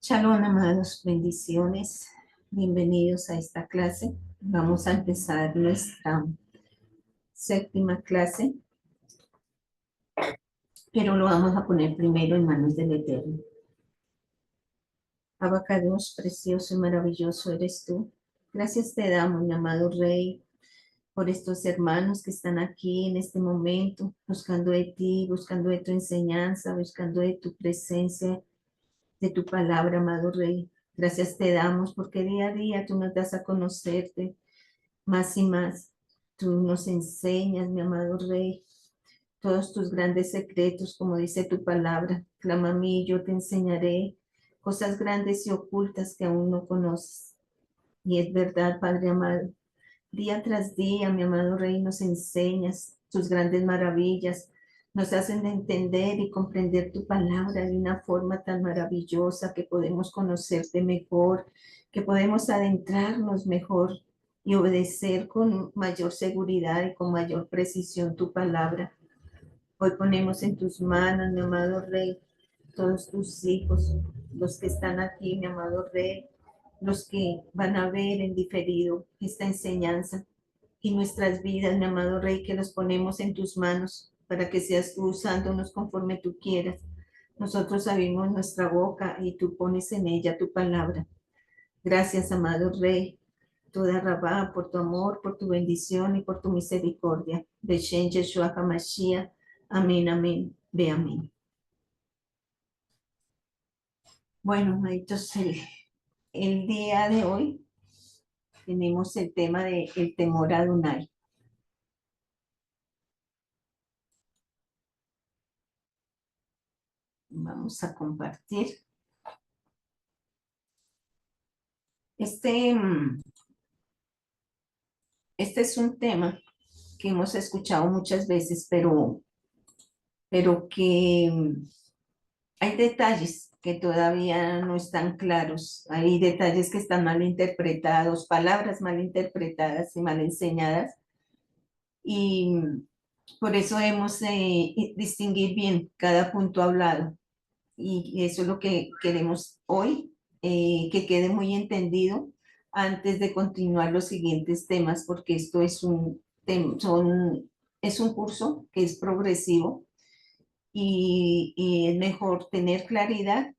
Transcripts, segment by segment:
Shalom, amados, bendiciones. Bienvenidos a esta clase. Vamos a empezar nuestra séptima clase, pero lo vamos a poner primero en manos del Eterno. Abacados, precioso y maravilloso eres tú. Gracias te damos, mi amado Rey, por estos hermanos que están aquí en este momento, buscando de ti, buscando de tu enseñanza, buscando de tu presencia, de tu palabra, amado Rey. Gracias te damos porque día a día tú nos das a conocerte más y más. Tú nos enseñas, mi amado Rey, todos tus grandes secretos, como dice tu palabra. Clama a mí, yo te enseñaré cosas grandes y ocultas que aún no conoces. Y es verdad, Padre amado. Día tras día, mi amado Rey, nos enseñas tus grandes maravillas, nos hacen entender y comprender tu palabra de una forma tan maravillosa que podemos conocerte mejor, que podemos adentrarnos mejor y obedecer con mayor seguridad y con mayor precisión tu palabra. Hoy ponemos en tus manos, mi amado Rey, todos tus hijos, los que están aquí, mi amado Rey, los que van a ver en diferido esta enseñanza y nuestras vidas, mi amado Rey, que los ponemos en tus manos para que seas tú usándonos conforme tú quieras. Nosotros abrimos nuestra boca y tú pones en ella tu palabra. Gracias, amado Rey, toda Rabá, por tu amor, por tu bendición y por tu misericordia. Beshen Yeshua HaMashiach. Amén, amén, ve amén. Bueno, entonces el día de hoy tenemos el tema de el temor a Adonai. Vamos a compartir. Este, este es un tema que hemos escuchado muchas veces, pero que hay detalles que todavía no están claros. Hay detalles que están mal interpretados, palabras mal interpretadas y mal enseñadas. Y por eso debemos distinguir bien cada punto hablado. Y eso es lo que queremos hoy, que quede muy entendido antes de continuar los siguientes temas, porque esto es es un curso que es progresivo y es mejor tener claridad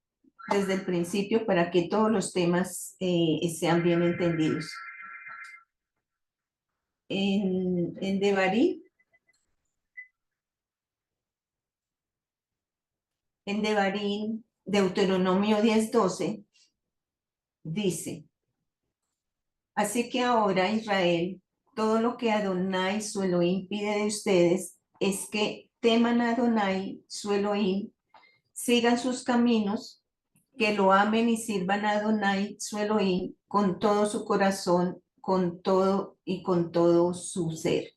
desde el principio para que todos los temas sean bien entendidos. En Devarim, Deuteronomio 10:12, dice: así que ahora, Israel, todo lo que Adonai su Elohim pide de ustedes es que teman a Adonai su Elohim, sigan sus caminos, que lo amen y sirvan a Adonai su Elohim con todo su corazón, con todo y con todo su ser.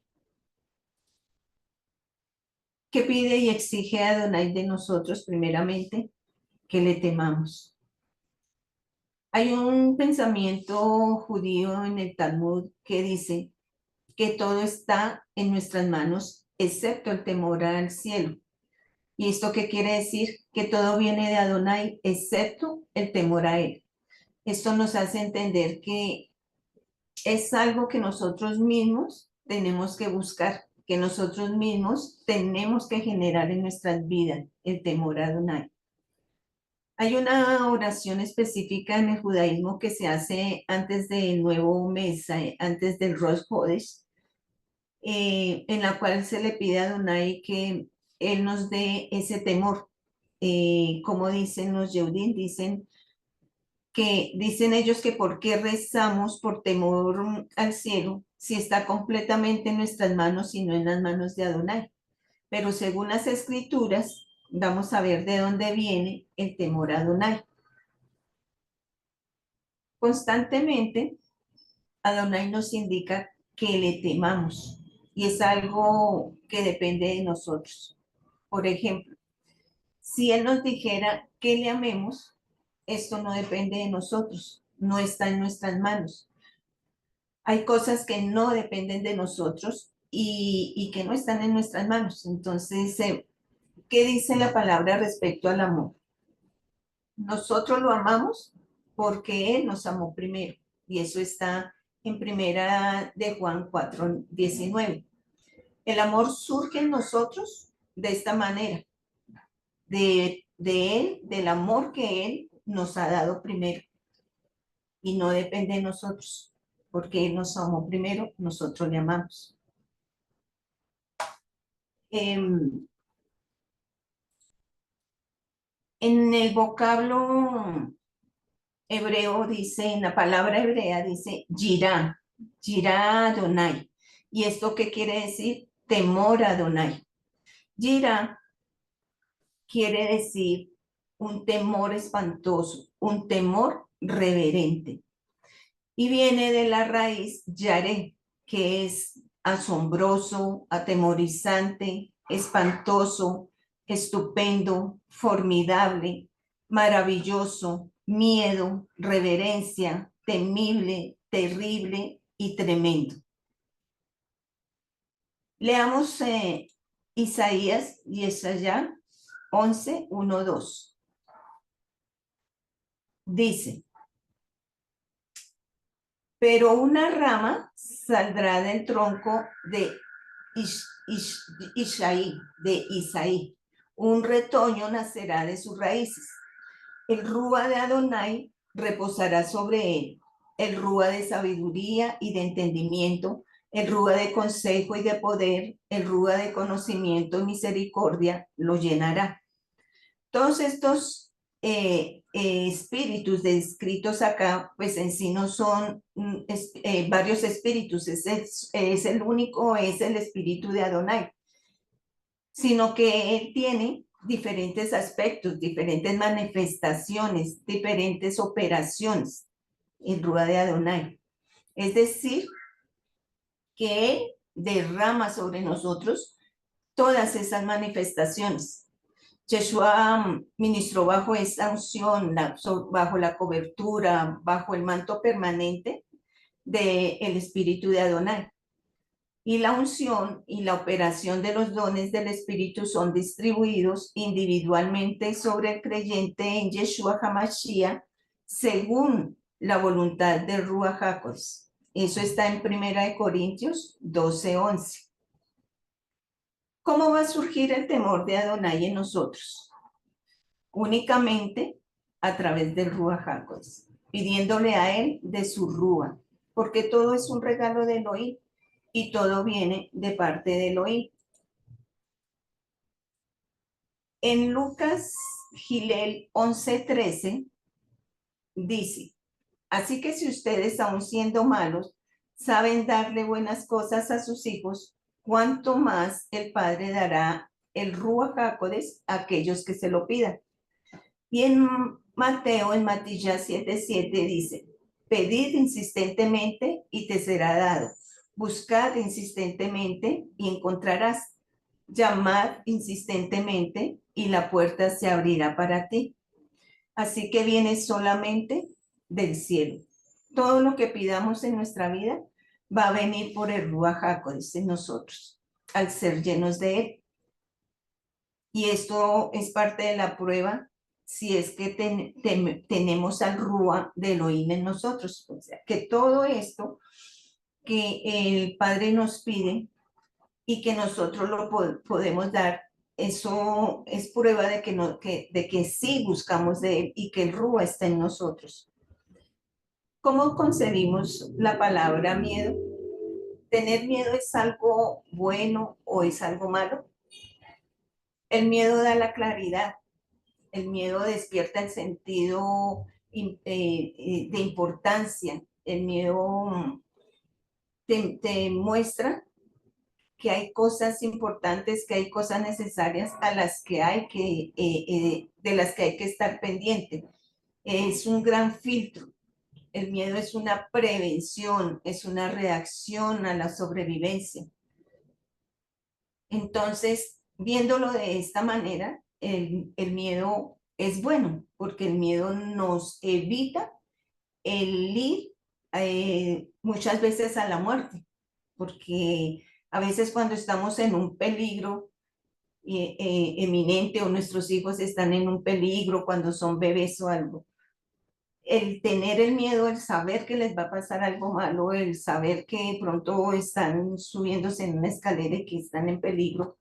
¿Qué pide y exige a Adonai de nosotros? Primeramente, que le temamos. Hay un pensamiento judío en el Talmud que dice que todo está en nuestras manos, excepto el temor al cielo. ¿Y esto qué quiere decir? Que todo viene de Adonai, excepto el temor a él. Esto nos hace entender que es algo que nosotros mismos tenemos que buscar, que nosotros mismos tenemos que generar en nuestras vidas el temor a Adonai. Hay una oración específica en el judaísmo que se hace antes del nuevo mes, antes del Rosh Hodesh, en la cual se le pide a Adonai que Él nos dé ese temor. Como dicen los Yehudim, dicen ellos que por qué rezamos por temor al cielo si está completamente en nuestras manos y no en las manos de Adonai. Pero según las escrituras, vamos a ver de dónde viene el temor a Adonai. Constantemente, Adonai nos indica que le temamos y es algo que depende de nosotros. Por ejemplo, si Él nos dijera que le amemos, esto no depende de nosotros, no está en nuestras manos. Hay cosas que no dependen de nosotros y que no están en nuestras manos. Entonces, ¿Qué dice la palabra respecto al amor? Nosotros lo amamos porque Él nos amó primero. Y eso está en primera de Juan 4:19. El amor surge en nosotros de esta manera, de Él, del amor que Él nos ha dado primero. Y no depende de nosotros, porque Él nos amó primero, nosotros le amamos. En el vocablo hebreo dice, en la palabra hebrea dice Yirá, Yirá Adonai. ¿Y esto qué quiere decir? Temor a Adonai. Yirá quiere decir un temor espantoso, un temor reverente. Y viene de la raíz Yaré, que es asombroso, atemorizante, espantoso, estupendo, formidable, maravilloso, miedo, reverencia, temible, terrible y tremendo. Leamos Isaías y Yesaya 11:1-2. Dice, pero una rama saldrá del tronco de Isaí. Un retoño nacerá de sus raíces. El rúa de Adonai reposará sobre él. El rúa de sabiduría y de entendimiento, el rúa de consejo y de poder, el rúa de conocimiento y misericordia lo llenará. Todos estos espíritus descritos acá, pues en sí no son varios espíritus, es el único, es el espíritu de Adonai, sino que él tiene diferentes aspectos, diferentes manifestaciones, diferentes operaciones, el Rúa de Adonai. Es decir, que él derrama sobre nosotros todas esas manifestaciones. Yeshua ministró bajo esa unción, bajo la cobertura, bajo el manto permanente del Espíritu de Adonai. Y la unción y la operación de los dones del Espíritu son distribuidos individualmente sobre el creyente en Yeshua HaMashiach según la voluntad del Ruach HaKodesh. Eso está en 1 Corintios 12:11. ¿Cómo va a surgir el temor de Adonai en nosotros? Únicamente a través del Ruach HaKodesh, pidiéndole a él de su Ruach, porque todo es un regalo de Elohim y todo viene de parte de Elohim. En Lucas Gilel 11:13 dice, así que si ustedes, aun siendo malos, saben darle buenas cosas a sus hijos, ¿cuánto más el Padre dará el Ruach HaKodesh a aquellos que se lo pidan? Y en Mateo, en Matías 7:7 dice, pedid insistentemente y te será dado. Buscad insistentemente y encontrarás. Llamad insistentemente y la puerta se abrirá para ti. Así que viene solamente del cielo. Todo lo que pidamos en nuestra vida va a venir por el Ruach HaKodesh en nosotros, al ser llenos de él. Y esto es parte de la prueba si es que tenemos al Rúa de Elohim en nosotros. O sea, que todo esto que el Padre nos pide y que nosotros lo podemos dar, eso es prueba de que sí buscamos de Él y que el Rúa está en nosotros. ¿Cómo concebimos la palabra miedo? ¿Tener miedo es algo bueno o es algo malo? El miedo da la claridad. El miedo despierta el sentido de importancia. El miedo te muestra que hay cosas importantes, que hay cosas necesarias a las que hay de las que hay que estar pendiente. Es un gran filtro. El miedo es una prevención, es una reacción a la sobrevivencia. Entonces, viéndolo de esta manera, el miedo es bueno, porque el miedo nos evita el ir muchas veces a la muerte, porque a veces cuando estamos en un peligro, eminente o nuestros hijos están en un peligro cuando son bebés o algo. El tener el miedo, el saber que les va a pasar algo malo, el saber que de pronto están subiéndose en una escalera y que están en peligro,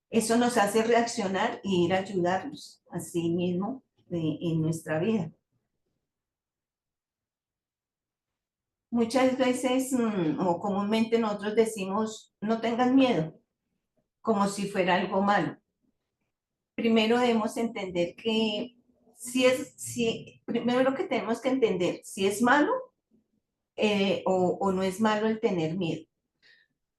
eso nos hace reaccionar y ir a ayudarlos a sí mismo en nuestra vida. Muchas veces, o comúnmente nosotros decimos, no tengas miedo, como si fuera algo malo. Primero debemos entender que primero lo que tenemos que entender, si es malo o no es malo el tener miedo,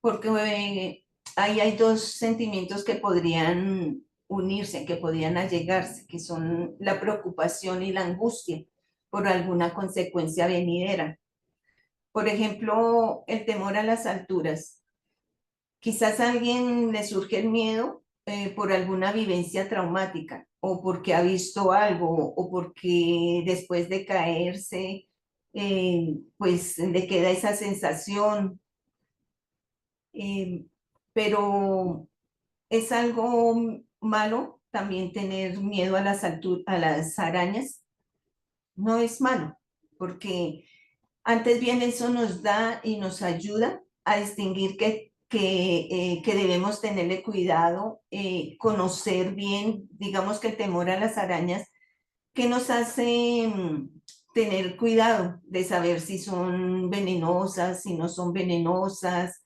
porque ahí hay dos sentimientos que podrían unirse, que podrían allegarse, que son la preocupación y la angustia por alguna consecuencia venidera. Por ejemplo, el temor a las alturas. Quizás a alguien le surge el miedo por alguna vivencia traumática o porque ha visto algo o porque después de caerse, pues le queda esa sensación. eh, pero es algo malo también tener miedo a a las arañas. No es malo, porque antes bien eso nos da y nos ayuda a distinguir que debemos tenerle cuidado, conocer bien, digamos que el temor a las arañas, que nos hace tener cuidado de saber si son venenosas, si no son venenosas,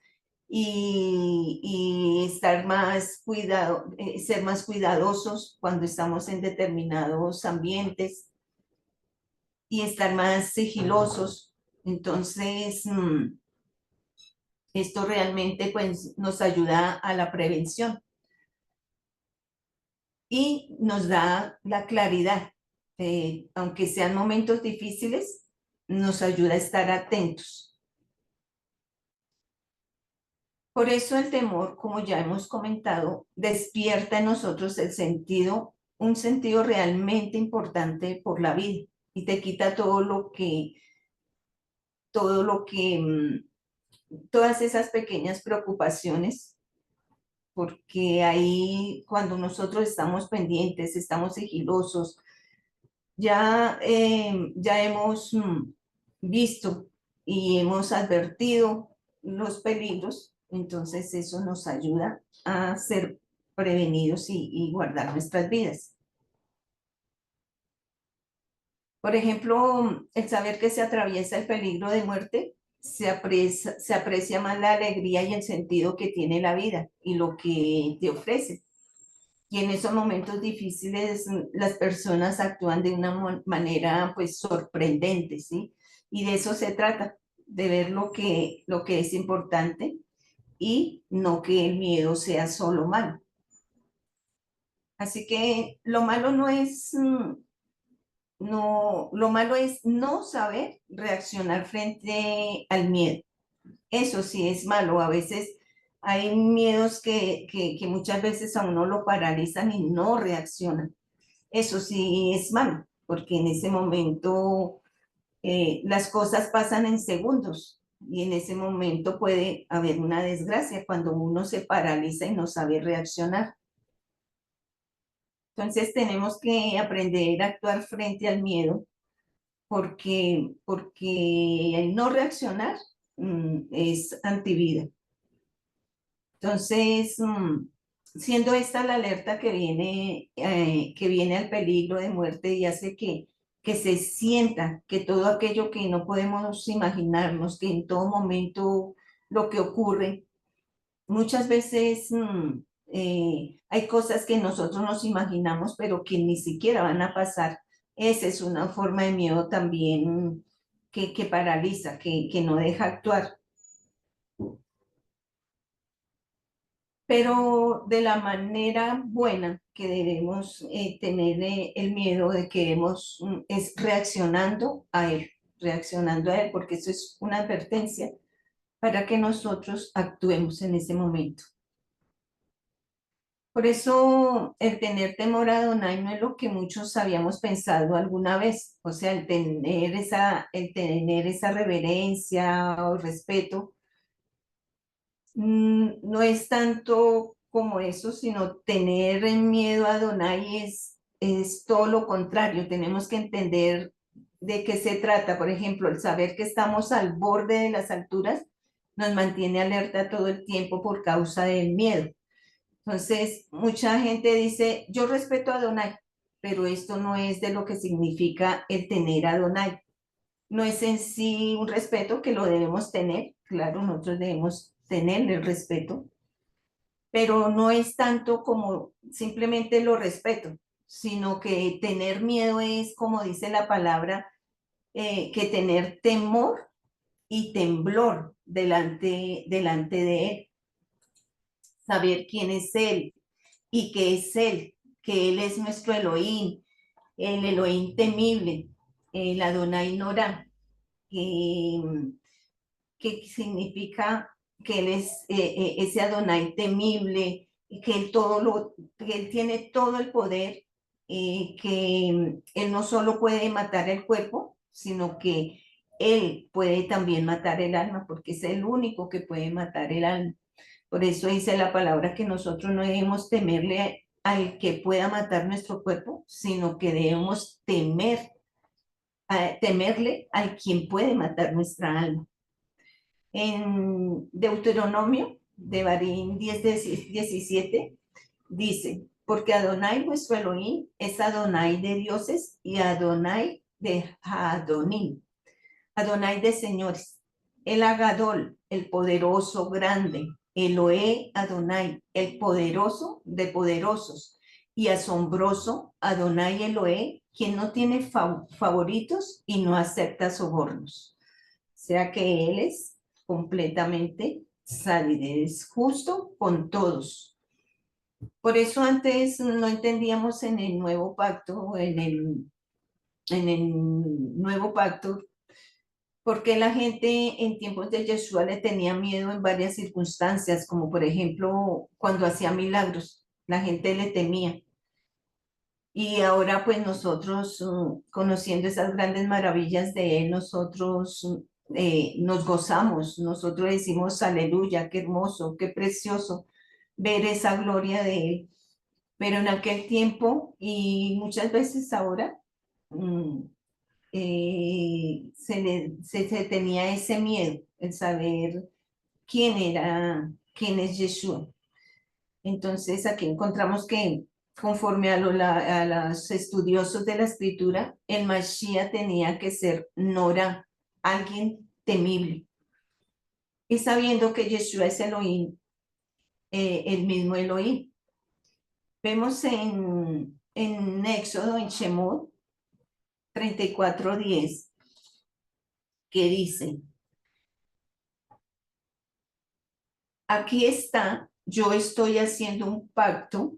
y estar más ser más cuidadosos cuando estamos en determinados ambientes y estar más sigilosos. Entonces, esto realmente pues, nos ayuda a la prevención y nos da la claridad. Aunque sean momentos difíciles, nos ayuda a estar atentos. Por eso el temor, como ya hemos comentado, despierta en nosotros un sentido realmente importante por la vida y te quita todo lo que, todas esas pequeñas preocupaciones, porque ahí cuando nosotros estamos pendientes, estamos sigilosos, ya hemos visto y hemos advertido los peligros, entonces eso nos ayuda a ser prevenidos y guardar nuestras vidas. Por ejemplo, el saber que se atraviesa el peligro de muerte, se aprecia más la alegría y el sentido que tiene la vida y lo que te ofrece. Y en esos momentos difíciles las personas actúan de una manera pues sorprendente, ¿sí? Y de eso se trata, de ver lo que es importante y no que el miedo sea solo malo. Así que lo malo no es, no, lo malo es no saber reaccionar frente al miedo. Eso sí es malo. A veces hay miedos que muchas veces a uno lo paralizan y no reaccionan. Eso sí es malo, porque en ese momento las cosas pasan en segundos y en ese momento puede haber una desgracia cuando uno se paraliza y no sabe reaccionar. Entonces tenemos que aprender a actuar frente al miedo porque el no reaccionar es antivida. Entonces, siendo esta la alerta que viene al peligro de muerte y hace que se sienta que todo aquello que no podemos imaginarnos, que en todo momento lo que ocurre, muchas veces hay cosas que nosotros nos imaginamos, pero que ni siquiera van a pasar. Esa es una forma de miedo también que paraliza, que no deja actuar. Pero de la manera buena que debemos tener el miedo de que debemos, es reaccionando a él, porque eso es una advertencia para que nosotros actuemos en ese momento. Por eso el tener temor a Adonai no es lo que muchos habíamos pensado alguna vez, o sea, el tener esa reverencia o respeto no es tanto como eso, sino tener miedo a Adonai es todo lo contrario. Tenemos que entender de qué se trata. Por ejemplo, el saber que estamos al borde de las alturas nos mantiene alerta todo el tiempo por causa del miedo. Entonces, mucha gente dice, yo respeto a Adonai, pero esto no es de lo que significa el tener a Adonai. No es en sí un respeto que lo debemos tener, claro, nosotros debemos tener el respeto, pero no es tanto como simplemente lo respeto, sino que tener miedo es, como dice la palabra, que tener temor y temblor delante de Él, saber quién es Él y qué es Él, que Él es nuestro Elohim, el Elohim temible, el Adonai Norah, que, que significa que Él es ese Adonai temible, que que Él tiene todo el poder, que Él no solo puede matar el cuerpo, sino que Él puede también matar el alma, porque es el único que puede matar el alma. Por eso dice la palabra que nosotros no debemos temerle al que pueda matar nuestro cuerpo, sino que debemos temerle al quien puede matar nuestra alma. En Deuteronomio, de Barín 10:17, dice, porque Adonai nuestro Elohim es Adonai de dioses y Adonai de Adonim, Adonai de señores, el Agadol, el poderoso, grande, Eloé Adonai, el poderoso de poderosos, y asombroso Adonai Eloé, quien no tiene favoritos y no acepta sobornos. O sea que Él es completamente sádico, es justo con todos. Por eso antes no entendíamos en el nuevo pacto, en el nuevo pacto, porque la gente en tiempos de Yeshua le tenía miedo en varias circunstancias, como por ejemplo cuando hacía milagros, la gente le temía. Y ahora pues nosotros, conociendo esas grandes maravillas de Él, nosotros nos gozamos, nosotros decimos, aleluya, qué hermoso, qué precioso ver esa gloria de Él. Pero en aquel tiempo y muchas veces ahora, mm, se tenía ese miedo, el saber quién es Yeshua. Entonces aquí encontramos que conforme a los estudiosos de la escritura, el Mashiach tenía que ser Nora, alguien temible. Y sabiendo que Yeshua es Elohim, el mismo Elohim. Vemos en Éxodo, en Shemot 34:10, que dice, aquí está, yo estoy haciendo un pacto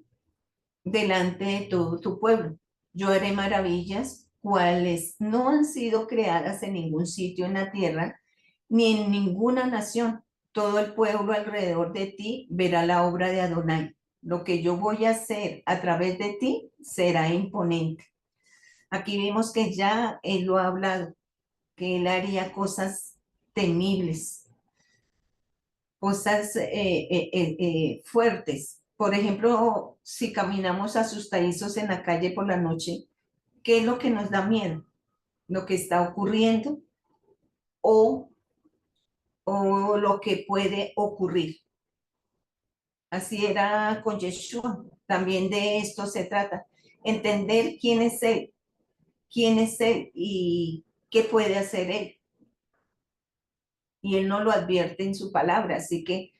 delante de todo tu pueblo. Yo haré maravillas, cuales no han sido creadas en ningún sitio en la tierra, ni en ninguna nación. Todo el pueblo alrededor de ti verá la obra de Adonai. Lo que yo voy a hacer a través de ti será imponente. Aquí vimos que ya él lo ha hablado, que él haría cosas temibles, cosas fuertes. Por ejemplo, si caminamos asustadizos en la calle por la noche, ¿qué es lo que nos da miedo? Lo que está ocurriendo o, o lo que puede ocurrir. Así era con Yeshua. También de esto se trata. Entender quién es Él y qué puede hacer Él. Y Él no lo advierte en su palabra. Así que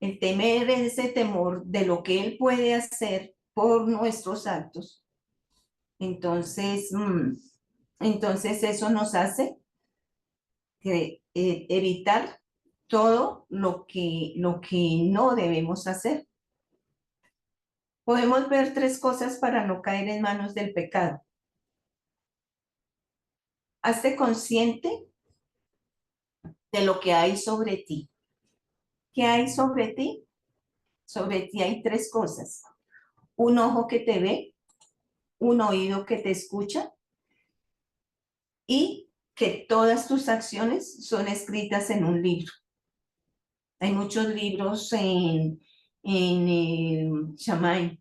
el temer es ese temor de lo que Él puede hacer por nuestros actos. Entonces, entonces eso nos hace evitar todo lo que no debemos hacer. Podemos ver tres cosas para no caer en manos del pecado. Hazte consciente de lo que hay sobre ti. ¿Qué hay sobre ti? Sobre ti hay tres cosas. Un ojo que te ve, un oído que te escucha y que todas tus acciones son escritas en un libro. Hay muchos libros en el Shammai.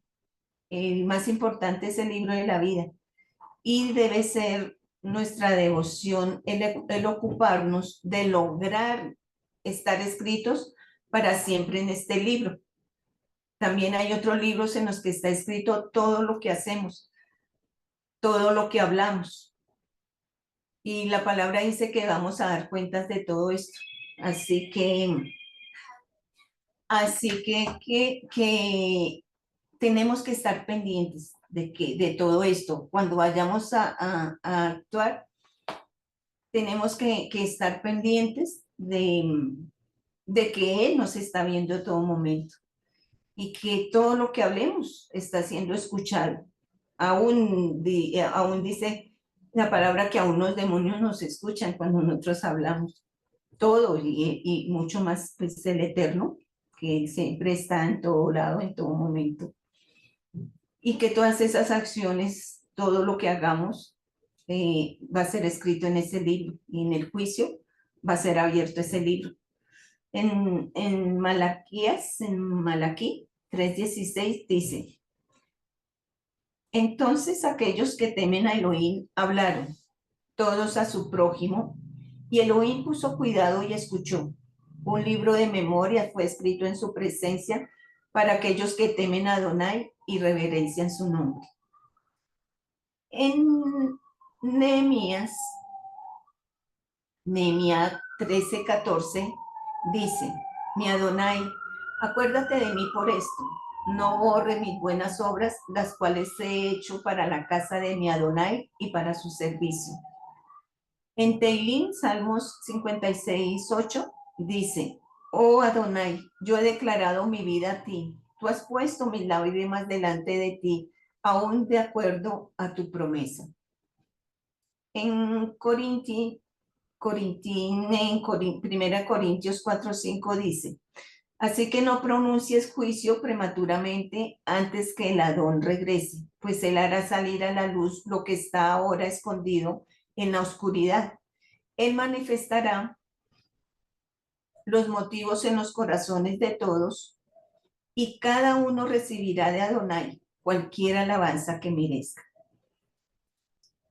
El más importante es el libro de la vida y debe ser nuestra devoción el ocuparnos de lograr estar escritos para siempre en este libro. También hay otros libros en los que está escrito todo lo que hacemos, todo lo que hablamos. Y la palabra dice que vamos a dar cuentas de todo esto. Así que, así que tenemos que estar pendientes de todo esto. Cuando vayamos a actuar, tenemos que estar pendientes de que Él nos está viendo a todo momento y que todo lo que hablemos está siendo escuchado. Aún dice la palabra que aún los demonios nos escuchan cuando nosotros hablamos. Todo y mucho más, pues el Eterno, que siempre está en todo lado, en todo momento. Y que todas esas acciones, todo lo que hagamos, va a ser escrito en ese libro y en el juicio va a ser abierto ese libro. En Malaquí 3:16 dice, entonces aquellos que temen a Elohim hablaron, todos a su prójimo, y Elohim puso cuidado y escuchó. Un libro de memoria fue escrito en su presencia para aquellos que temen a Adonai y reverencian su nombre. En Nehemías 13:14 dice, mi Adonai, acuérdate de mí por esto, no borre mis buenas obras, las cuales he hecho para la casa de mi Adonai y para su servicio. En Teilín, Salmos 56:8, dice, oh Adonai, yo he declarado mi vida a ti, tú has puesto mis lágrimas delante de ti, aún de acuerdo a tu promesa. En Primera Corintios 4:5 dice, así que no pronuncies juicio prematuramente antes que el Adón regrese, pues él hará salir a la luz lo que está ahora escondido en la oscuridad. Él manifestará los motivos en los corazones de todos y cada uno recibirá de Adonai cualquier alabanza que merezca.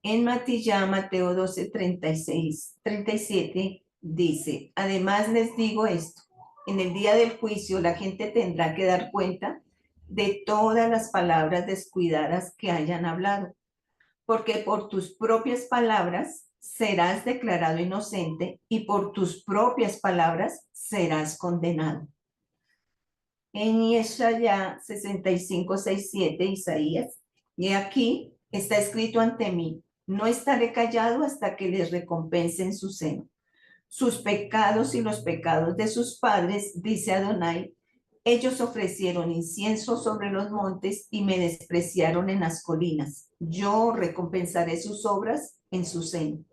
En Mateo 12:36-37 dice, además les digo esto, en el día del juicio la gente tendrá que dar cuenta de todas las palabras descuidadas que hayan hablado, porque por tus propias palabras serás declarado inocente y por tus propias palabras serás condenado. En Isaías 65:6-7, Isaías, y aquí está escrito ante mí, no estaré callado hasta que les recompensen su seno. Sus pecados y los pecados de sus padres, dice Adonai, ellos ofrecieron incienso sobre los montes y me despreciaron en las colinas. Yo recompensaré sus obras en su seno.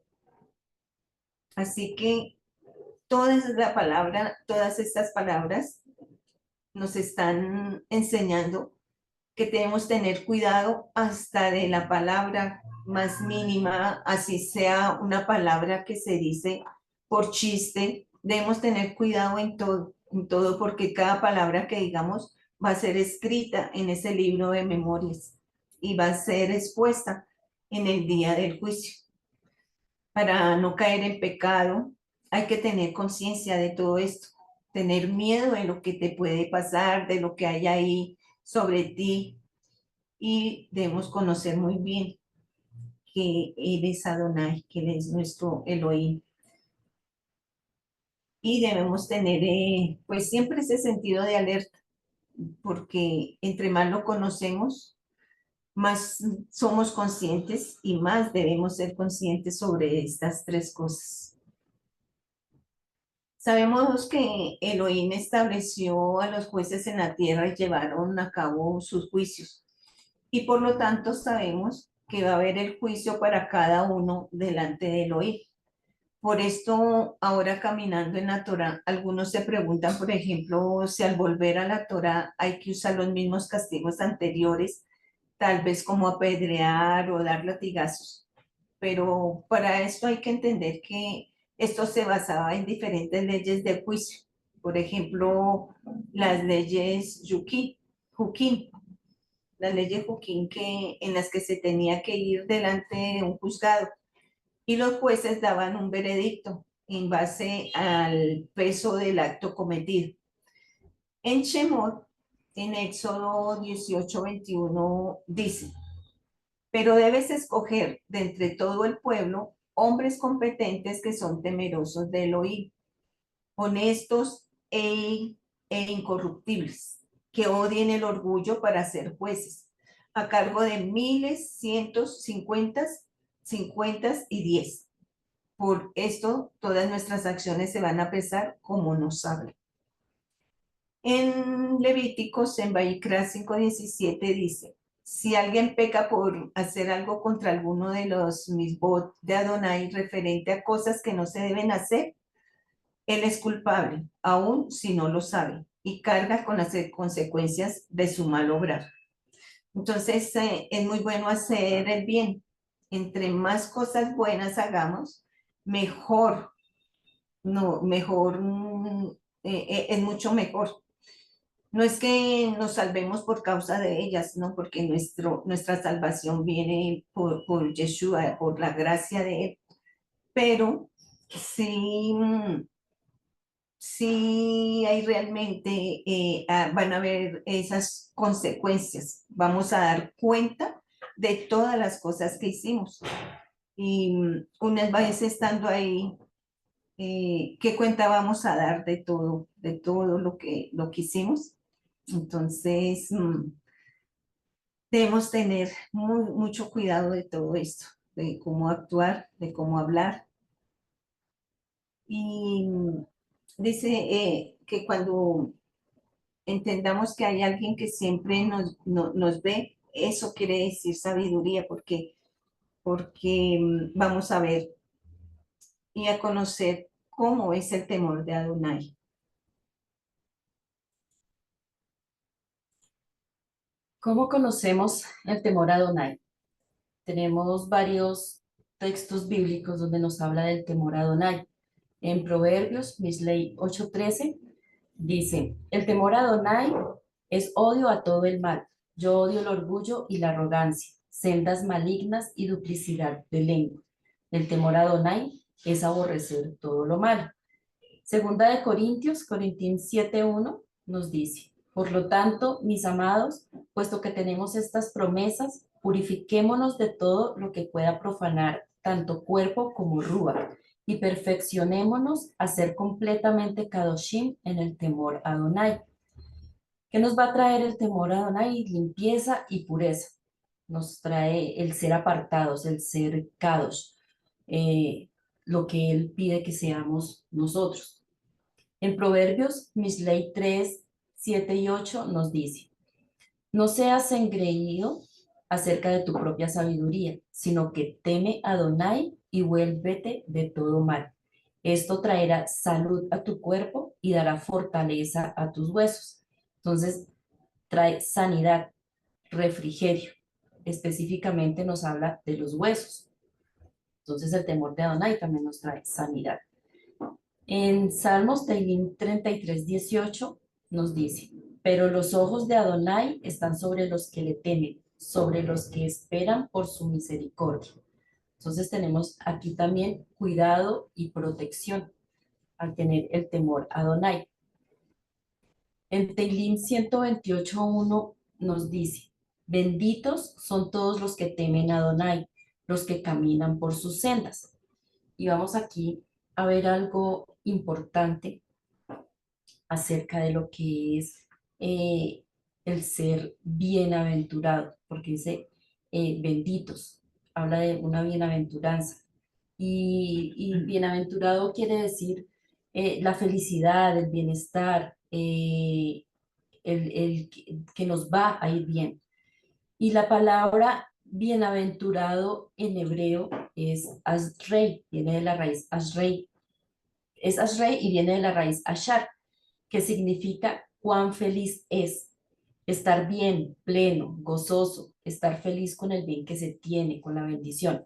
Así que todas estas palabras nos están enseñando que debemos tener cuidado hasta de la palabra más mínima, así sea una palabra que se dice por chiste, debemos tener cuidado en todo, porque cada palabra que digamos va a ser escrita en ese libro de memorias y va a ser expuesta en el día del juicio. Para no caer en pecado, hay que tener conciencia de todo esto, tener miedo de lo que te puede pasar, de lo que hay ahí sobre ti, y debemos conocer muy bien que Él es Adonai, que Él es nuestro Elohim. Y debemos tener, pues siempre ese sentido de alerta, porque entre más lo conocemos, más somos conscientes y más debemos ser conscientes sobre estas tres cosas. Sabemos que Elohim estableció a los jueces en la tierra y llevaron a cabo sus juicios. Y por lo tanto sabemos que va a haber el juicio para cada uno delante de Elohim. Por esto, ahora caminando en la Torá, algunos se preguntan, por ejemplo, si al volver a la Torá hay que usar los mismos castigos anteriores, tal vez como apedrear o dar latigazos. Pero para esto hay que entender que esto se basaba en diferentes leyes de juicio. Por ejemplo, las leyes Juquín, las leyes Juquín en las que se tenía que ir delante de un juzgado y los jueces daban un veredicto en base al peso del acto cometido. En Shemot, en Éxodo 18:21 dice, pero debes escoger de entre todo el pueblo hombres competentes que son temerosos de Elohim, honestos e incorruptibles, que odien el orgullo para ser jueces, a cargo de miles, cientos, cincuentas y 10. Por esto, todas nuestras acciones se van a pesar como nos habla. En Levíticos, en Vayikra 5:17 dice, si alguien peca por hacer algo contra alguno de los misbot de Adonai referente a cosas que no se deben hacer, él es culpable, aun si no lo sabe, y carga con las consecuencias de su mal obrar. Entonces, es muy bueno hacer el bien. Entre más cosas buenas hagamos, mejor, no, mejor, es mucho mejor. No es que nos salvemos por causa de ellas, ¿no? Porque nuestra salvación viene por Yeshua, por la gracia de Él. Pero sí, sí hay realmente, van a haber esas consecuencias. Vamos a dar cuenta de todas las cosas que hicimos. Y unas veces estando ahí, ¿qué cuenta vamos a dar de todo lo que hicimos? Entonces, debemos tener mucho cuidado de todo esto, de cómo actuar, de cómo hablar. Y dice que cuando entendamos que hay alguien que siempre nos ve, eso quiere decir sabiduría, porque vamos a ver y a conocer cómo es el temor de Adonai. ¿Cómo conocemos el temor a Adonai? Tenemos varios textos bíblicos donde nos habla del temor a Adonai. En Proverbios, Misley 8:13, dice, el temor a Adonai es odio a todo el mal. Yo odio el orgullo y la arrogancia, sendas malignas y duplicidad de lengua. El temor a Adonai es aborrecer todo lo malo. Segunda de Corintios 7:1 nos dice, por lo tanto, mis amados, puesto que tenemos estas promesas, purifiquémonos de todo lo que pueda profanar tanto cuerpo como rúa, y perfeccionémonos a ser completamente kadoshim en el temor a Adonai. ¿Qué nos va a traer el temor a Adonai? Limpieza y pureza. Nos trae el ser apartados, el ser kadosh, eh, lo que Él pide que seamos nosotros. En Proverbios, Misley 3, 7 y 8 nos dice, no seas engreído acerca de tu propia sabiduría, sino que teme a Adonai y vuélvete de todo mal. Esto traerá salud a tu cuerpo y dará fortaleza a tus huesos. Entonces, trae sanidad, refrigerio. Específicamente nos habla de los huesos. Entonces, el temor de Adonai también nos trae sanidad. En Salmos Teilim 33:18 nos dice, pero los ojos de Adonai están sobre los que le temen, sobre los que esperan por su misericordia. Entonces tenemos aquí también cuidado y protección al tener el temor a Adonai. En Teilim 128:1 nos dice, benditos son todos los que temen a Adonai, los que caminan por sus sendas. Y vamos aquí a ver algo importante acerca de lo que es eh, el ser bienaventurado, porque dice benditos, habla de una bienaventuranza. Y bienaventurado quiere decir la felicidad, el bienestar, que nos va a ir bien. Y la palabra bienaventurado en hebreo es Ashrei, viene de la raíz Ashrei. Es Ashrei y viene de la raíz Ashar, que significa cuán feliz es, estar bien, pleno, gozoso, estar feliz con el bien que se tiene, con la bendición.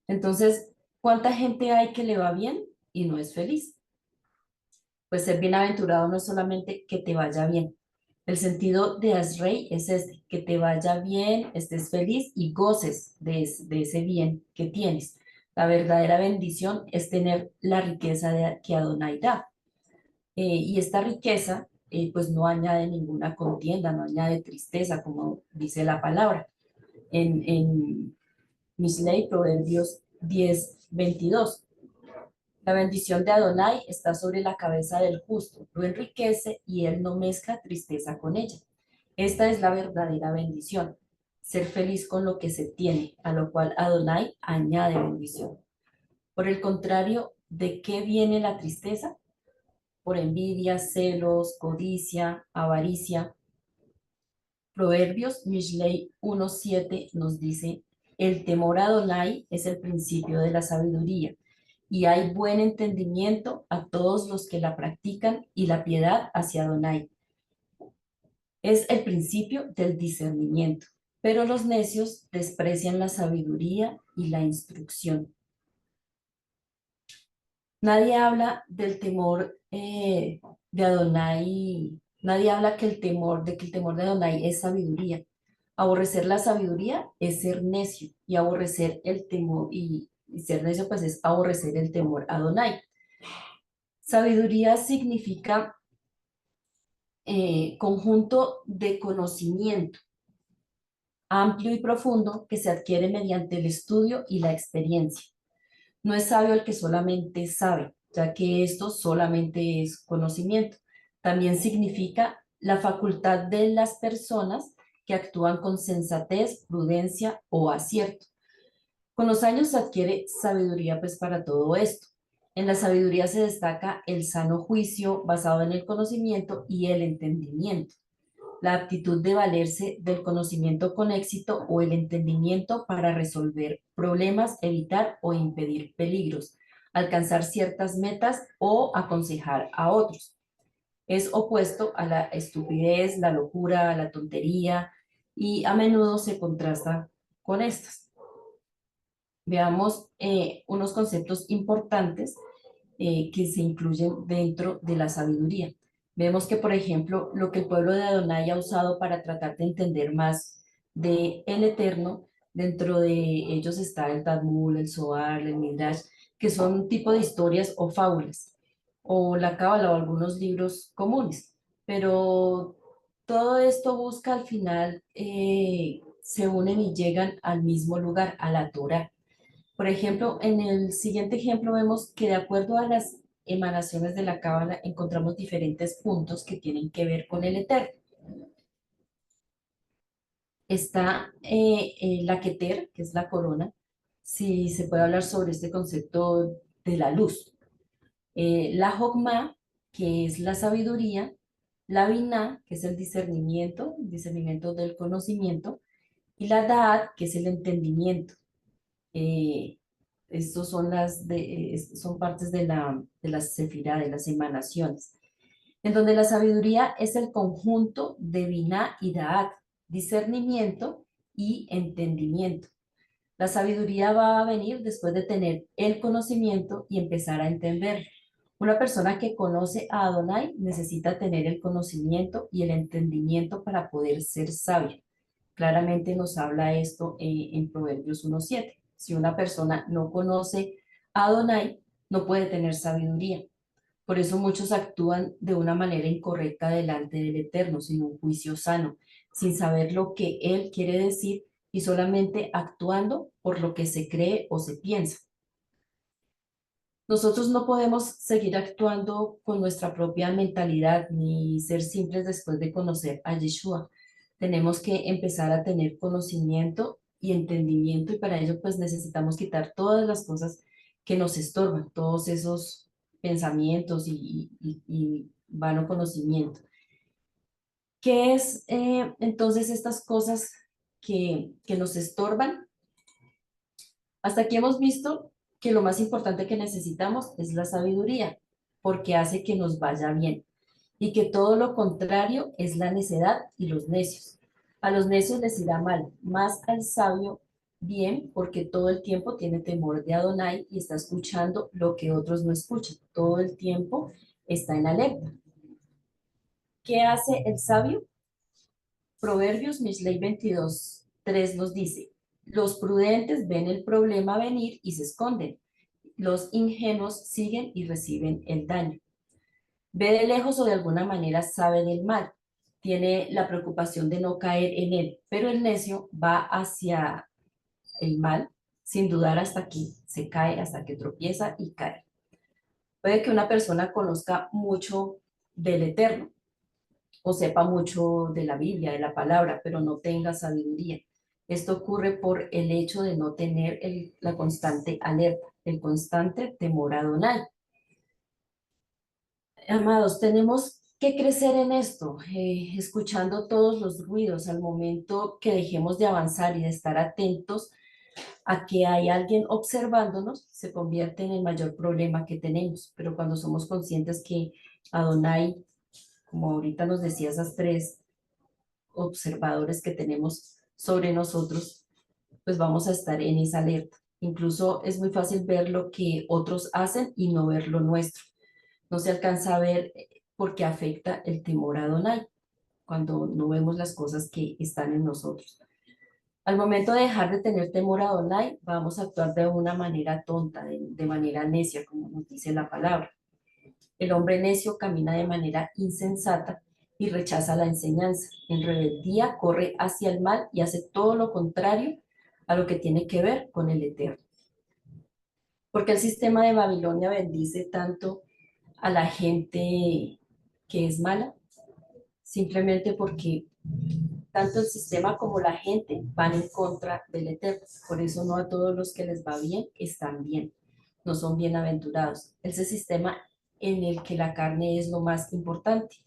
Entonces, ¿cuánta gente hay que le va bien y no es feliz? Pues ser bienaventurado no es solamente que te vaya bien. El sentido de Asrei es este, que te vaya bien, estés feliz y goces de ese bien que tienes. La verdadera bendición es tener la riqueza que Adonai da. Y esta riqueza, pues no añade ninguna contienda, no añade tristeza, como dice la palabra. En Misley, Proverbios 10:22. La bendición de Adonai está sobre la cabeza del justo, lo enriquece y él no mezcla tristeza con ella. Esta es la verdadera bendición, ser feliz con lo que se tiene, a lo cual Adonai añade bendición. Por el contrario, ¿de qué viene la tristeza? Por envidia, celos, codicia, avaricia. Proverbios Mishlei 1:7 nos dice, el temor a Adonai es el principio de la sabiduría, y hay buen entendimiento a todos los que la practican y la piedad hacia Adonai. Es el principio del discernimiento, pero los necios desprecian la sabiduría y la instrucción. Nadie habla del temor de Adonai, nadie habla que el temor de Adonai es sabiduría. Aborrecer la sabiduría es ser necio y aborrecer el temor y ser necio pues es aborrecer el temor a Adonai. Sabiduría significa conjunto de conocimiento amplio y profundo que se adquiere mediante el estudio y la experiencia. No es sabio el que solamente sabe, ya que esto solamente es conocimiento. También significa la facultad de las personas que actúan con sensatez, prudencia o acierto. Con los años se adquiere sabiduría pues para todo esto. En la sabiduría se destaca el sano juicio basado en el conocimiento y el entendimiento, la aptitud de valerse del conocimiento con éxito o el entendimiento para resolver problemas, evitar o impedir peligros, alcanzar ciertas metas o aconsejar a otros. Es opuesto a la estupidez, la locura, la tontería y a menudo se contrasta con estas. Veamos unos conceptos importantes que se incluyen dentro de la sabiduría. Vemos que, por ejemplo, lo que el pueblo de Adonai ha usado para tratar de entender más de el Eterno, dentro de ellos está el Talmud, el Zohar, el Midrash, que son un tipo de historias o fábulas, o la Cábala o algunos libros comunes. Pero todo esto busca al final, se unen y llegan al mismo lugar, a la Torá. Por ejemplo, en el siguiente ejemplo vemos que de acuerdo a las emanaciones de la Cábala encontramos diferentes puntos que tienen que ver con el Eterno. Está la Keter, que es la corona, si se puede hablar sobre este concepto de la luz. La Jokma, que es la sabiduría, la Binah, que es el discernimiento del conocimiento, y la Da'at, que es el entendimiento. Eh, Estos son son partes de la sefirá, de las emanaciones, en donde la sabiduría es el conjunto de Binah y Da'at, discernimiento y entendimiento. La sabiduría va a venir después de tener el conocimiento y empezar a entender. Una persona que conoce a Adonai necesita tener el conocimiento y el entendimiento para poder ser sabia. Claramente nos habla esto en Proverbios 1:7. Si una persona no conoce a Adonai, no puede tener sabiduría. Por eso muchos actúan de una manera incorrecta delante del Eterno, sin un juicio sano, sin saber lo que Él quiere decir y solamente actuando por lo que se cree o se piensa. Nosotros no podemos seguir actuando con nuestra propia mentalidad ni ser simples después de conocer a Yeshua. Tenemos que empezar a tener conocimiento y entendimiento y para ello pues necesitamos quitar todas las cosas que nos estorban, todos esos pensamientos y vano conocimiento. ¿Qué es entonces estas cosas que nos estorban? Hasta aquí hemos visto que lo más importante que necesitamos es la sabiduría, porque hace que nos vaya bien, y que todo lo contrario es la necedad y los necios. A los necios les irá mal, más al sabio bien, porque todo el tiempo tiene temor de Adonai y está escuchando lo que otros no escuchan. Todo el tiempo está en alerta. ¿Qué hace el sabio? Proverbios, Mishlei 22:3 nos dice, los prudentes ven el problema venir y se esconden. Los ingenuos siguen y reciben el daño. Ve de lejos o de alguna manera sabe del mal. Tiene la preocupación de no caer en él, pero el necio va hacia el mal sin dudar hasta que se cae, hasta que tropieza y cae. Puede que una persona conozca mucho del Eterno o sepa mucho de la Biblia, de la palabra, pero no tenga sabiduría. Esto ocurre por el hecho de no tener la constante alerta, el constante temor a Adonai. Amados, tenemos que crecer en esto, escuchando todos los ruidos al momento que dejemos de avanzar y de estar atentos a que hay alguien observándonos, se convierte en el mayor problema que tenemos. Pero cuando somos conscientes que Adonai, como ahorita nos decía, esas tres observadores que tenemos sobre nosotros, pues vamos a estar en esa alerta. Incluso es muy fácil ver lo que otros hacen y no ver lo nuestro. No se alcanza a ver por qué afecta el temor a Adonai cuando no vemos las cosas que están en nosotros. Al momento de dejar de tener temor a Adonai, vamos a actuar de una manera tonta, de manera necia, como nos dice la palabra. El hombre necio camina de manera insensata y rechaza la enseñanza. En rebeldía corre hacia el mal y hace todo lo contrario a lo que tiene que ver con el Eterno. Porque el sistema de Babilonia bendice tanto a la gente que es mala, simplemente porque tanto el sistema como la gente van en contra del Eterno. Por eso no a todos los que les va bien están bien, no son bienaventurados. Ese sistema en el que la carne es lo más importante.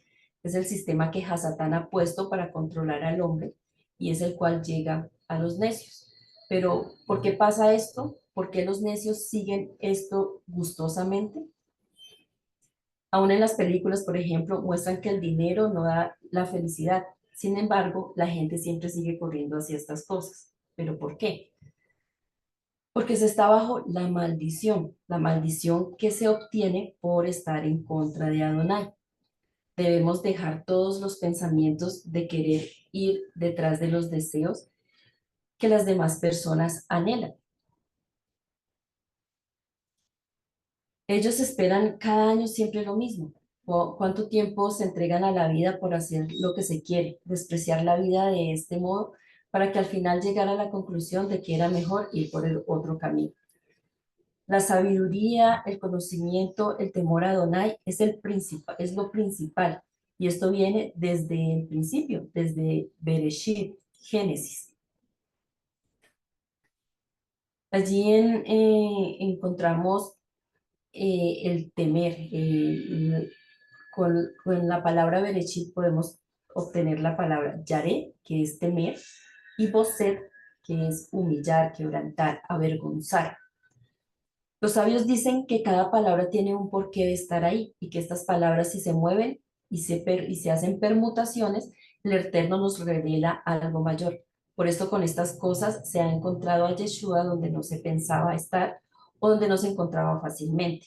Es el sistema que Hasatán ha puesto para controlar al hombre y es el cual llega a los necios. Pero, ¿por qué pasa esto? ¿Por qué los necios siguen esto gustosamente? Aún en las películas, por ejemplo, muestran que el dinero no da la felicidad. Sin embargo, la gente siempre sigue corriendo hacia estas cosas. ¿Pero por qué? Porque se está bajo la maldición que se obtiene por estar en contra de Adonai. Debemos dejar todos los pensamientos de querer ir detrás de los deseos que las demás personas anhelan. Ellos esperan cada año siempre lo mismo. ¿Cuánto tiempo se entregan a la vida por hacer lo que se quiere? Despreciar la vida de este modo para que al final llegar a la conclusión de que era mejor ir por el otro camino. La sabiduría, el conocimiento, el temor a Adonai es lo principal. Y esto viene desde el principio, desde Bereshit, Génesis. Allí encontramos el temer. Con la palabra Bereshit podemos obtener la palabra Yaré, que es temer, y Boset, que es humillar, quebrantar, avergonzar. Los sabios dicen que cada palabra tiene un porqué de estar ahí y que estas palabras si se mueven y se hacen permutaciones, el Eterno nos revela algo mayor. Por esto con estas cosas se ha encontrado a Yeshua donde no se pensaba estar o donde no se encontraba fácilmente.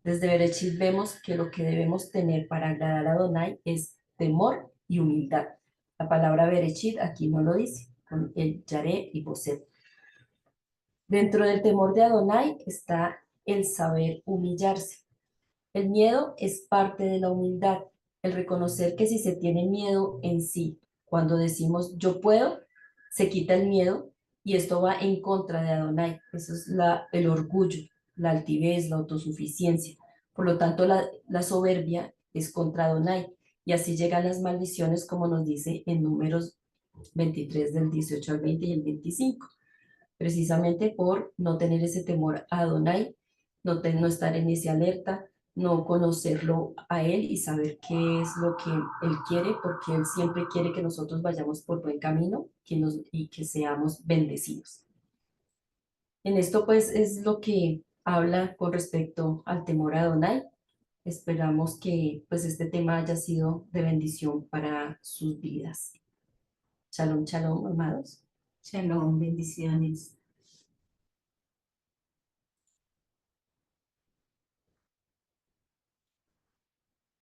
Desde Bereshit vemos que lo que debemos tener para agradar a Adonai es temor y humildad. La palabra Bereshit aquí no lo dice, con el Yaré y Boset. Dentro del temor de Adonai está el saber humillarse. El miedo es parte de la humildad, el reconocer que si se tiene miedo en sí, cuando decimos yo puedo, se quita el miedo y esto va en contra de Adonai. Eso es el orgullo, la altivez, la autosuficiencia. Por lo tanto, la soberbia es contra Adonai y así llegan las maldiciones como nos dice en Números 23 del 18 al 20 y el 25 precisamente por no tener ese temor a Adonai, no estar en esa alerta, no conocerlo a Él y saber qué es lo que Él quiere, porque Él siempre quiere que nosotros vayamos por buen camino y que seamos bendecidos. En esto pues es lo que habla con respecto al temor a Adonai. Esperamos que pues este tema haya sido de bendición para sus vidas. Shalom, shalom, amados. Shalom, bendiciones.